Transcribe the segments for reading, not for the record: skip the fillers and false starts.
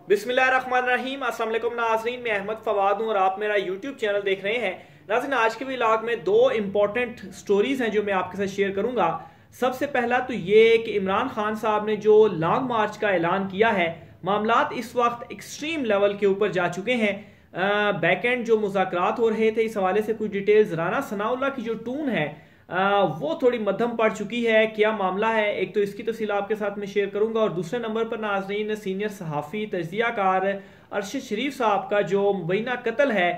बिस्मिल्लाहिर्रहमानिर्रहीम। अस्सलाम वालेकुम नाज़रीन, मैं अहमद फवाद हूँ और आप मेरा यूट्यूब चैनल देख रहे हैं। नाज़रीन, आज के व्लॉग में दो इंपॉर्टेंट स्टोरीज हैं जो मैं आपके साथ शेयर करूंगा। सबसे पहला तो ये कि इमरान खान साहब ने जो लॉन्ग मार्च का ऐलान किया है, मामलात इस वक्त एक्सट्रीम लेवल के ऊपर जा चुके हैं। बैक एंड जो मुज़ाकरात हो रहे थे, इस हवाले से कुछ डिटेल्स, राना सनाउल्लाह की जो टून है वो थोड़ी मध्यम पड़ चुकी है। क्या मामला है, एक तो इसकी तफसील आपके साथ में शेयर करूंगा और दूसरे नंबर पर नाज़रीन सीनियर सहाफ़ी तज्ज़ियाकार अरशद शरीफ साहब का जो मुबैना कत्ल है,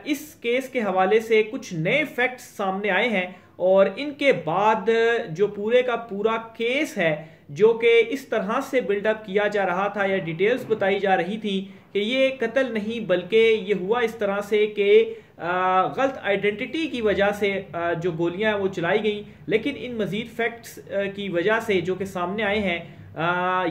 इस केस के हवाले से कुछ नए फैक्ट्स सामने आए हैं और इनके बाद जो पूरे का पूरा केस है जो कि इस तरह से बिल्डअप किया जा रहा था या डिटेल्स बताई जा रही थी कि ये कत्ल नहीं बल्कि ये हुआ इस तरह से कि गलत आइडेंटिटी की वजह से जो गोलियां वो चलाई गई। लेकिन इन मजीद फैक्ट्स की वजह से जो कि सामने आए हैं,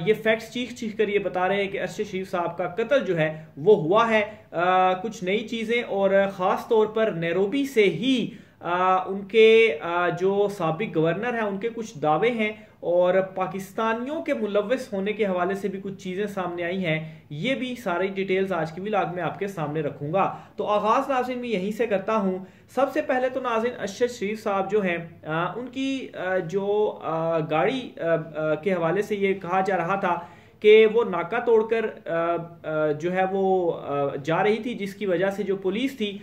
ये फैक्ट्स चीख चीख कर ये बता रहे हैं कि अरशद शरीफ साहब का कत्ल जो है वो हुआ है। कुछ नई चीज़ें और ख़ास तौर पर नैरोबी से ही उनके जो साबिक गवर्नर हैं उनके कुछ दावे हैं और पाकिस्तानियों के मुलव्वस होने के हवाले से भी कुछ चीज़ें सामने आई हैं। ये भी सारी डिटेल्स आज की व्लॉग में आपके सामने रखूंगा। तो आगाज़ नाज़रीन मैं यहीं से करता हूं। सबसे पहले तो नाज़रीन अरशद शरीफ साहब जो हैं, उनकी जो गाड़ी के हवाले से ये कहा जा रहा था कि वो नाका तोड़कर जो है वो जा रही थी, जिसकी वजह से जो पुलिस थी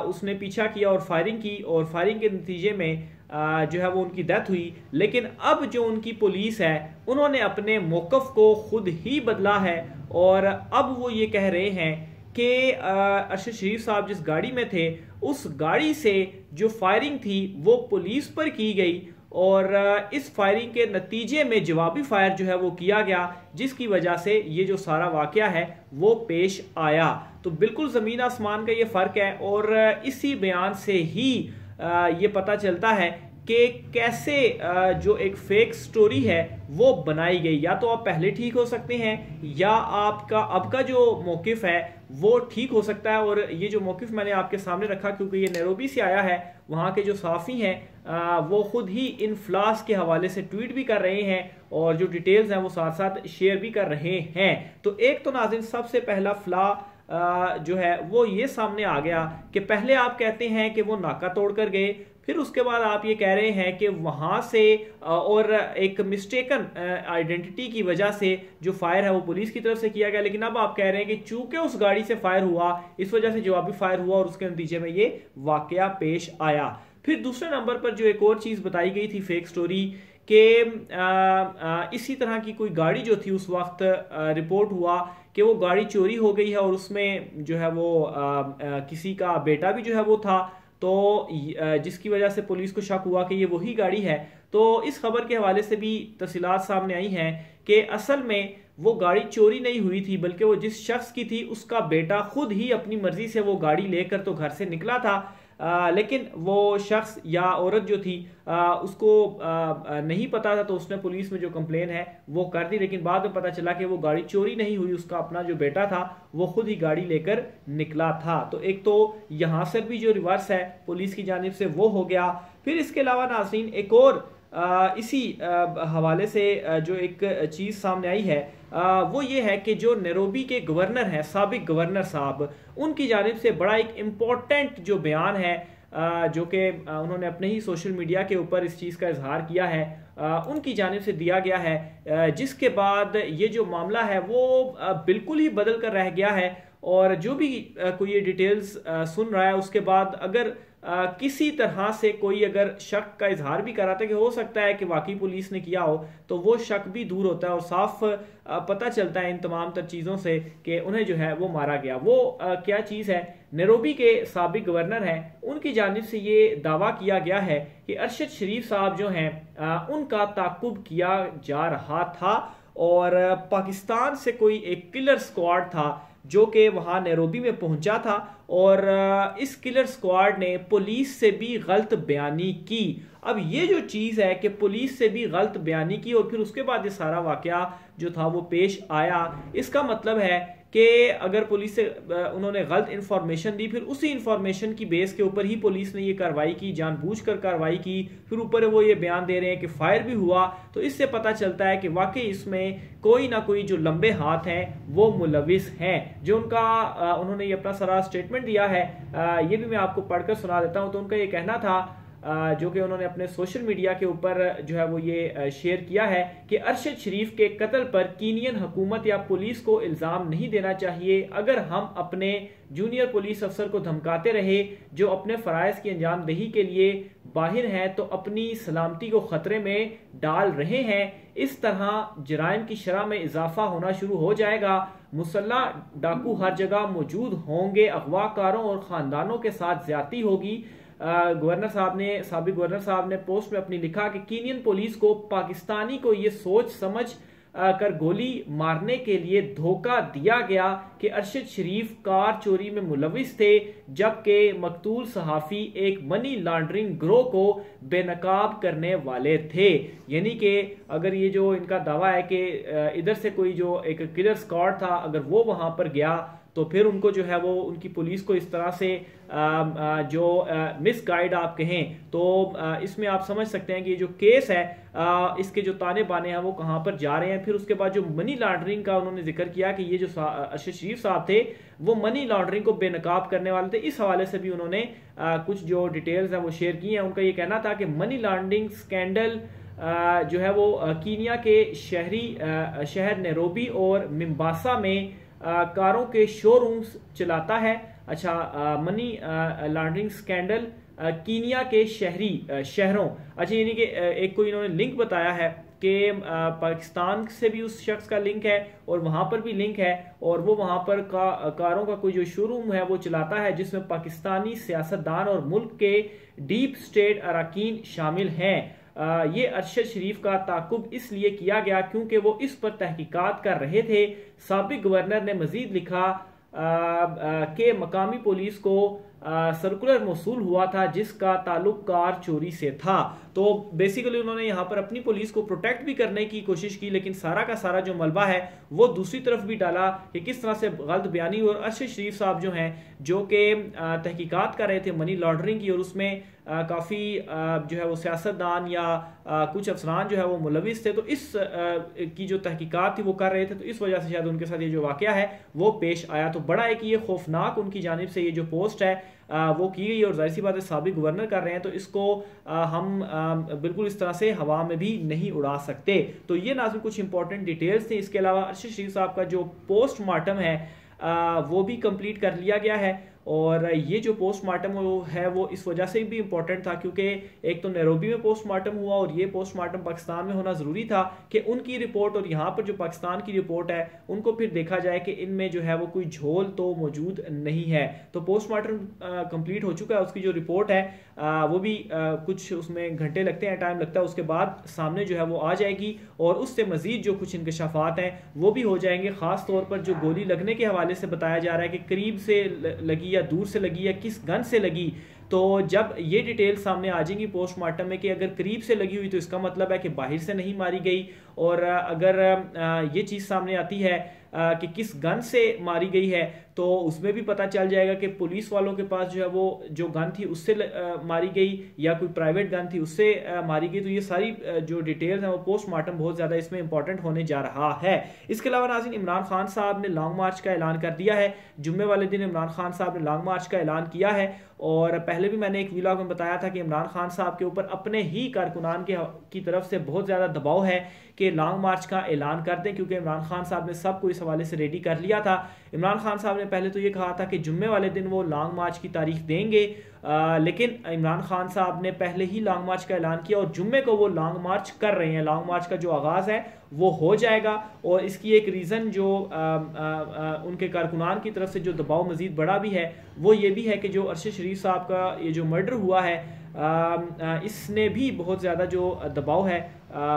उसने पीछा किया और फायरिंग की और फायरिंग के नतीजे में जो है वो उनकी डेथ हुई। लेकिन अब जो उनकी पुलिस है उन्होंने अपने मौक़िफ़ को खुद ही बदला है और अब वो ये कह रहे हैं कि अरशद शरीफ साहब जिस गाड़ी में थे उस गाड़ी से जो फायरिंग थी वो पुलिस पर की गई और इस फायरिंग के नतीजे में जवाबी फायर जो है वो किया गया, जिसकी वजह से ये जो सारा वाकया है वो पेश आया। तो बिल्कुल ज़मीन आसमान का ये फ़र्क है और इसी बयान से ही ये पता चलता है कि कैसे जो एक फेक स्टोरी है वो बनाई गई। या तो आप पहले ठीक हो सकते हैं या आपका अब का जो मौक़िफ़ है वो ठीक हो सकता है। और ये जो मौक़िफ़ मैंने आपके सामने रखा क्योंकि ये नैरोबी से आया है, वहाँ के जो सहाफ़ी हैं वो खुद ही इन फ्लास के हवाले से ट्वीट भी कर रहे हैं और जो डिटेल्स हैं वो साथ साथ शेयर भी कर रहे हैं। तो एक तो नाज़रीन सबसे पहला फ्ला जो है वो ये सामने आ गया कि पहले आप कहते हैं कि वो नाका तोड़ कर गए, फिर उसके बाद आप ये कह रहे हैं कि वहां से और एक मिस्टेकन आइडेंटिटी की वजह से जो फायर है वो पुलिस की तरफ से किया गया। लेकिन अब आप कह रहे हैं कि चूंकि उस गाड़ी से फायर हुआ इस वजह से जवाबी फायर हुआ और उसके नतीजे में ये वाकया पेश आया। फिर दूसरे नंबर पर जो एक और चीज बताई गई थी फेक स्टोरी कि इसी तरह की कोई गाड़ी जो थी उस वक्त रिपोर्ट हुआ कि वो गाड़ी चोरी हो गई है और उसमें जो है वो किसी का बेटा भी जो है वो था, तो जिसकी वजह से पुलिस को शक हुआ कि ये वही गाड़ी है। तो इस खबर के हवाले से भी तफसीलात सामने आई हैं कि असल में वो गाड़ी चोरी नहीं हुई थी बल्कि वो जिस शख्स की थी उसका बेटा खुद ही अपनी मर्जी से वो गाड़ी लेकर तो घर से निकला था, लेकिन वो शख्स या औरत जो थी उसको नहीं पता था, तो उसने पुलिस में जो कंप्लेन है वो कर दी। लेकिन बाद में पता चला कि वो गाड़ी चोरी नहीं हुई, उसका अपना जो बेटा था वो खुद ही गाड़ी लेकर निकला था। तो एक तो यहाँ से भी जो रिवर्स है पुलिस की जानिब से वो हो गया। फिर इसके अलावा नाज़रीन एक और इसी हवाले से जो एक चीज़ सामने आई है वो ये है कि जो नैरोबी के गवर्नर हैं, साबिक गवर्नर साहब, उनकी जानिब से बड़ा एक इम्पॉर्टेंट जो बयान है जो कि उन्होंने अपने ही सोशल मीडिया के ऊपर इस चीज़ का इजहार किया है, उनकी जानिब से दिया गया है, जिसके बाद ये जो मामला है वो बिल्कुल ही बदल कर रह गया है। और जो भी कोई ये डिटेल्स सुन रहा है उसके बाद अगर किसी तरह से कोई अगर शक का इजहार भी कराता है कि हो सकता है कि वाकई पुलिस ने किया हो, तो वो शक भी दूर होता है और साफ पता चलता है इन तमाम तर चीज़ों से कि उन्हें जो है वो मारा गया। वो क्या चीज़ है, नैरोबी के साबिक गवर्नर हैं, उनकी जानिब से ये दावा किया गया है कि अरशद शरीफ साहब जो हैं उनका ताक़ुब किया जा रहा था और पाकिस्तान से कोई एक किलर स्क्वाड था जो कि वहां नैरोबी में पहुंचा था और इस किलर स्क्वाड ने पुलिस से भी गलत बयानी की। अब ये जो चीज़ है कि पुलिस से भी गलत बयानी की और फिर उसके बाद ये सारा वाकया जो था वो पेश आया, इसका मतलब है कि अगर पुलिस से उन्होंने गलत इंफॉर्मेशन दी, फिर उसी इंफॉर्मेशन की बेस के ऊपर ही पुलिस ने ये कार्रवाई की, जानबूझकर कार्रवाई की, फिर ऊपर वो ये बयान दे रहे हैं कि फायर भी हुआ, तो इससे पता चलता है कि वाकई इसमें कोई ना कोई जो लंबे हाथ हैं वो मुलविस हैं। जो उनका उन्होंने ये अपना सारा स्टेटमेंट दिया है, ये भी मैं आपको पढ़कर सुना देता हूं। तो उनका ये कहना था, जो कि उन्होंने अपने सोशल मीडिया के ऊपर जो है वो ये शेयर किया है कि अरशद शरीफ के कत्ल पर कीनियन हुकूमत या पुलिस को इल्ज़ाम नहीं देना चाहिए। अगर हम अपने जूनियर पुलिस अफसर को धमकाते रहे जो अपने फ़राइज़ की अंजामदही के लिए बाहिर हैं तो अपनी सलामती को ख़तरे में डाल रहे हैं। इस तरह जराइम की शरह में इजाफा होना शुरू हो जाएगा। मुसल्लह डाकू हर जगह मौजूद होंगे, अगवाकारों और ख़ानदानों के साथ ज्यादती होगी। गवर्नर साहब ने, साबिक गवर्नर साहब ने पोस्ट में अपनी लिखा कि कीनियन पुलिस को पाकिस्तानी को ये सोच समझ कर गोली मारने के लिए धोखा दिया गया कि अरशद शरीफ कार चोरी में मुलविस थे, जबकि मकतूल सहाफ़ी एक मनी लॉन्ड्रिंग ग्रोह को बेनकाब करने वाले थे। यानी कि अगर ये जो इनका दावा है कि इधर से कोई जो एक किलर स्क्वाड था, अगर वो वहां पर गया तो फिर उनको जो है वो उनकी पुलिस को इस तरह से जो मिसगाइड आप कहें तो इसमें आप समझ सकते हैं कि जो केस है इसके जो ताने बाने हैं वो कहां पर जा रहे हैं। फिर उसके बाद जो मनी लॉन्ड्रिंग का उन्होंने जिक्र किया कि ये जो अरशद शरीफ साहब थे वो मनी लॉन्ड्रिंग को बेनकाब करने वाले थे। इस हवाले से भी उन्होंने कुछ जो डिटेल्स हैं वो शेयर की हैं। उनका ये कहना था कि मनी लॉन्ड्रिंग स्कैंडल जो है वो कीनिया के शहर नैरोबी और मिम्बासा में कारों के शोरूम्स चलाता है। अच्छा, मनी लॉन्ड्रिंग स्कैंडल कीनिया के शहरों, अच्छा यानी कि एक कोई इन्होंने लिंक बताया है कि पाकिस्तान से भी उस शख्स का लिंक है और वहां पर भी लिंक है, और वो वहां पर कारों का कोई जो शोरूम है वो चलाता है जिसमें पाकिस्तानी सियासतदान और मुल्क के डीप स्टेट अरकान शामिल हैं। ये अरशद शरीफ का ताकुब इसलिए किया गया क्योंकि वो इस पर तहकीकात कर रहे थे। साबिक गवर्नर ने मजीद लिखा कि मकामी पुलिस को सर्कुलर मौसूल हुआ था जिसका ताल्लुक कार चोरी से था। तो बेसिकली उन्होंने यहाँ पर अपनी पुलिस को प्रोटेक्ट भी करने की कोशिश की, लेकिन सारा का सारा जो मलबा है वो दूसरी तरफ भी डाला कि किस तरह से गलत बयानी। और अरशद शरीफ साहब जो हैं जो कि तहकीकात कर रहे थे मनी लॉन्ड्रिंग की, और उसमें काफ़ी जो है वो सियासतदान या कुछ अफसरान जो है वो मुलविस थे, तो इस की जो तहकीकात थी वो कर रहे थे, तो इस वजह से शायद उनके साथ ये जो वाक़या है वो पेश आया। तो बड़ा है कि ये खौफनाक उनकी जानिब से ये जो पोस्ट है वो की गई, और जाहिर सी बात है साबिक गवर्नर कर रहे हैं तो इसको हम बिल्कुल इस तरह से हवा में भी नहीं उड़ा सकते। तो ये नाज़रीन कुछ इंपॉर्टेंट डिटेल्स थे। इसके अलावा अरशद शरीफ साहब का जो पोस्टमार्टम है वो भी कंप्लीट कर लिया गया है, और ये जो पोस्टमार्टम है वो इस वजह से भी इंपॉर्टेंट था क्योंकि एक तो नैरोबी में पोस्टमार्टम हुआ और ये पोस्टमार्टम पाकिस्तान में होना ज़रूरी था कि उनकी रिपोर्ट और यहाँ पर जो पाकिस्तान की रिपोर्ट है उनको फिर देखा जाए कि इनमें जो है वो कोई झोल तो मौजूद नहीं है। तो पोस्टमार्टम कंप्लीट हो चुका है, उसकी जो रिपोर्ट है वो भी कुछ उसमें घंटे लगते हैं, टाइम लगता है, उसके बाद सामने जो है वो आ जाएगी और उससे मजीद जो कुछ इंकशाफात हैं वो भी हो जाएंगे। ख़ास तौर पर जो गोली लगने के हवाले से बताया जा रहा है कि करीब से लगी या दूर से लगी या किस गन से लगी, तो जब ये डिटेल सामने आ जाएंगी पोस्टमार्टम में कि अगर करीब से लगी हुई तो इसका मतलब है कि बाहर से नहीं मारी गई, और अगर ये चीज़ सामने आती है कि किस गन से मारी गई है तो उसमें भी पता चल जाएगा कि पुलिस वालों के पास जो है वो जो गन थी उससे मारी गई या कोई प्राइवेट गन थी उससे मारी गई। तो ये सारी जो डिटेल्स हैं वो पोस्टमार्टम बहुत ज़्यादा इसमें इंपॉर्टेंट होने जा रहा है। इसके अलावा नाज़रीन इमरान खान साहब ने लॉन्ग मार्च का ऐलान कर दिया है। जुम्मे वाले दिन इमरान खान साहब ने लॉन्ग मार्च का ऐलान किया है, और पहले भी मैंने एक व्लॉग में बताया था कि इमरान खान साहब के ऊपर अपने ही कारकुनान की तरफ से बहुत ज़्यादा दबाव है कि लॉन्ग मार्च का ऐलान कर दें, क्योंकि इमरान खान साहब ने सब को इस हवाले से रेडी कर लिया था। इमरान खान साहब ने पहले तो ये कहा था कि जुम्मे वाले दिन वो लॉन्ग मार्च की तारीख देंगे, लेकिन इमरान खान साहब ने पहले ही लॉन्ग मार्च का ऐलान किया और जुम्मे को वो लॉन्ग मार्च कर रहे हैं। लॉन्ग मार्च का जो आगाज़ है वो हो जाएगा, और इसकी एक रीज़न जो उनके कारकुनान की तरफ से जो दबाव मज़ीद बढ़ा भी है वो ये भी है कि जो अरशद शरीफ साहब का ये जो मर्डर हुआ है इसने भी बहुत ज़्यादा जो दबाव है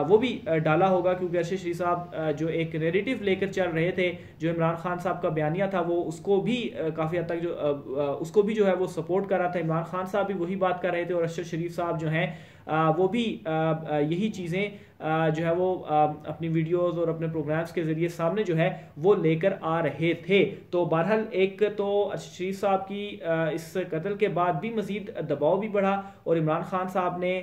वो भी डाला होगा, क्योंकि अरशद शरीफ साहब जो एक नैरेटिव लेकर चल रहे थे, जो इमरान खान साहब का बयानिया था वो उसको भी काफ़ी हद तक उसको भी जो है वो सपोर्ट कर रहा था। इमरान खान साहब भी वही बात कर रहे थे और अरशद शरीफ साहब जो हैं वो भी यही चीज़ें जो है वो अपनी वीडियोस और अपने प्रोग्राम्स के ज़रिए सामने जो है वो लेकर आ रहे थे। तो बहरहाल एक तो अरशद शरीफ साहब की इस कत्ल के बाद भी मज़ीद दबाव भी बढ़ा और इमरान खान साहब ने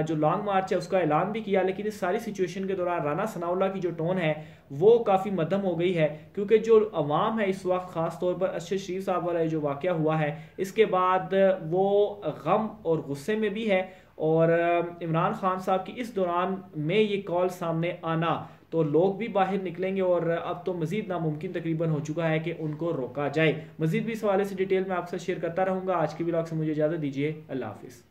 जो लॉन्ग मार्च है उसका ऐलान भी किया, लेकिन इस सारी सिचुएशन के दौरान राना सनाउल्लाह की जो टोन है वो काफ़ी मध्यम हो गई है, क्योंकि जो अवाम है इस वक्त ख़ास तौर पर अरशद शरीफ साहब वाला जो वाक़या हुआ है इसके बाद वो गम और गुस्से में भी है। और इमरान खान साहब की इस दौरान में ये कॉल सामने आना तो लोग भी बाहर निकलेंगे और अब तो मजीद नामुमकिन तकरीबन हो चुका है कि उनको रोका जाए। मजीद भी इस हवाले से डिटेल में आपके साथ शेयर करता रहूँगा। आज की व्लॉग से मुझे इजाज़त दीजिए। अल्लाह हाफिज़।